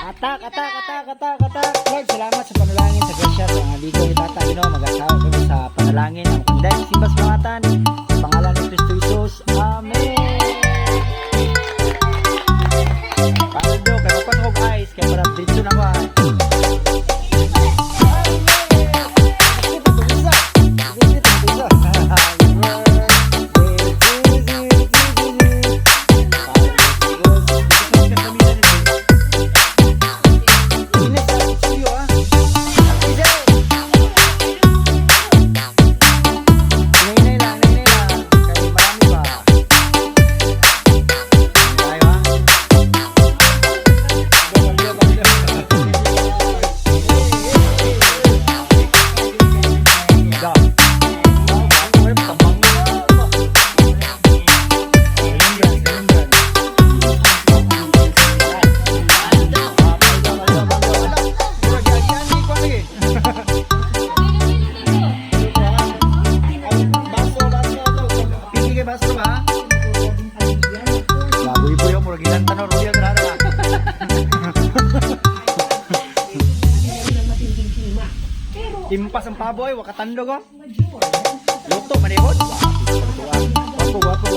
Atak. Lord, salamat sa panalangin sa grasya sa aligo ni Tata Ginoo, mag-asawa kami sa panalangin ang dahil simbas pangatan sa pangalan ni Kristo Jesus. Amen. Pando kay mapasok eyes kay para dito na ko. Impas ang paboy, wakatando ko. Luto, manibot. Wapo.